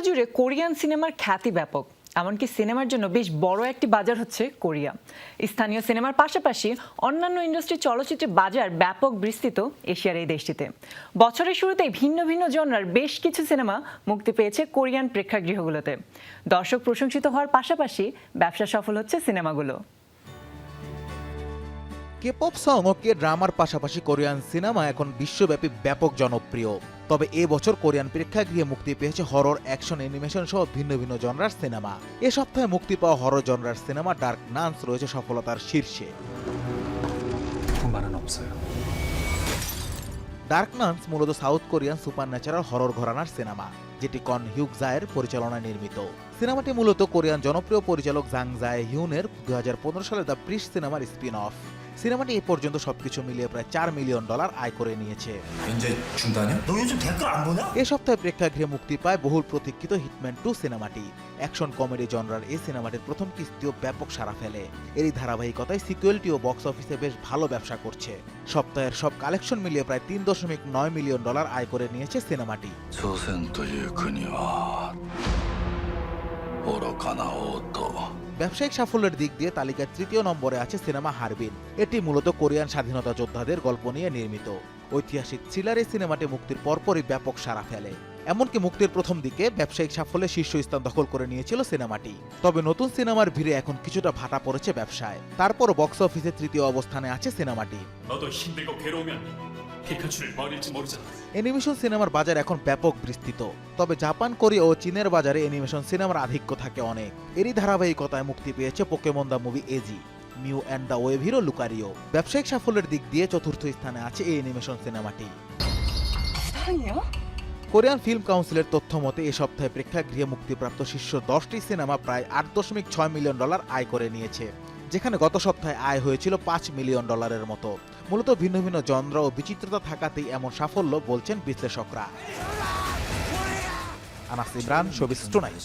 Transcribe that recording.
বিশ্বজুড়ে কোরিয়ান সিনেমার খ্যাতি ব্যাপক। এমনকি সিনেমার জন্য বেশ বড় একটি বাজার হচ্ছে কোরিয়া। স্থানীয় সিনেমার পাশাপাশি অন্যান্য ইন্ডাস্ট্রি চলচ্চিত্রের বাজার ব্যাপক বিস্তৃত এশিয়ার এই দেশটিতে। বছরের শুরুতেই ভিন্ন ভিন্ন জনরার বেশ কিছু সিনেমা মুক্তি পেয়েছে কোরিয়ান প্রেক্ষাগৃহগুলোতে। দর্শক প্রশংসিত হওয়ার পাশাপাশি ব্যবসা সফল হচ্ছে সিনেমাগুলো। কে-পপ সং ও কে ড্রামার পাশাপাশি কোরিয়ান সিনেমা এখন বিশ্বব্যাপী ব্যাপক জনপ্রিয়। তবে এ বছর কোরিয়ান প্রেক্ষাগৃহে মুক্তি পেয়েছে হরর, অ্যাকশন, অ্যানিমেশন সহ ভিন্ন ভিন্ন জনরার সিনেমা। এ সপ্তাহে মুক্তি পাওয়া হরর জনরার সিনেমা ডার্ক নানস রয়েছে সফলতার শীর্ষে। ডার্ক নানস মূলত south Korean super natural horror ঘরানার সিনেমা, যেটি কন হিউক জায়ের পরিচালনায় নির্মিত। সিনেমাটি মূলত কোরিয়ান জনপ্রিয় পরিচালক জাং জায়ে হিউনের 2015 সালে দ্য প্রিস্ট সিনেমার স্পিন অফ। সিনেমাটি এ পর্যন্ত সবকিছু মিলিয়ে প্রায় $4 মিলিয়ন আয় করে নিয়েছে। এ সপ্তাহে প্রেক্ষাগৃহে মুক্তি পায় বহুল প্রতীক্ষিত হিটম্যান 2 সিনেমাটি। অ্যাকশন কমেডি জনরার এই সিনেমাটির প্রথম কিস্তিও ব্যাপক সাড়া ফেলে। এরই ধারাবাহিকতায় সিকুয়েলটিও বক্স অফিসে বেশ ভালো ব্যবসা করছে। সপ্তাহের সব কালেকশন মিলিয়ে প্রায় $3.9 মিলিয়ন আয় করে নিয়েছে সিনেমাটি। ব্যবসায়িক সাফল্যের দিক দিয়ে তালিকার 3য় নম্বরে আছে সিনেমা হারবিন। এটি মূলত কোরিয়ান স্বাধীনতা যোদ্ধাদের গল্প নিয়ে নির্মিত। ঐতিহাসিক থ্রিলার এই সিনেমাটি মুক্তির পরপরই ব্যাপক সাড়া ফেলে। এমনকি মুক্তির প্রথম দিকে ব্যবসায়িক সাফল্যে শীর্ষস্থান দখল করে নিয়েছিল সিনেমাটি। তবে নতুন সিনেমার ভিড়ে এখন কিছুটা ভাটা পড়েছে ব্যবসায়। তারপর বক্স অফিসে 3য় অবস্থানে আছে সিনেমাটি। অ্যানিমেশন সিনেমার বাজার এখন ব্যাপক বিস্তৃত। তবে জাপান, কোরিয়া ও চীনের বাজারে অ্যানিমেশন সিনেমার আধিক্য থাকে অনেক। এরই ধারাবাহিকতায় মুক্তি পেয়েছে Pokemon the movie AG, Mew and the wave hero Lucario. ব্যবসায়িক সাফল্যের দিক দিয়ে 4র্থ স্থানে আছে এই অ্যানিমেশন সিনেমাটি। কোরিয়ান ফিল্ম কাউন্সিলের তথ্য মতে এ সপ্তাহে প্রেক্ষাগৃহে মুক্তিপ্রাপ্ত শীর্ষ 10টি সিনেমা প্রায় $8.6 মিলিয়ন আয় করে নিয়েছে, যেখানে গত সপ্তাহে আয় হয়েছিল $5 মিলিয়ন মতো। মূলত ভিন্ন ভিন্ন জনরা ও বিচিত্রতা থাকাতেই এমন সাফল্য বলছেন বিশ্লেষকরা। Anas Imran, showbiz tonight.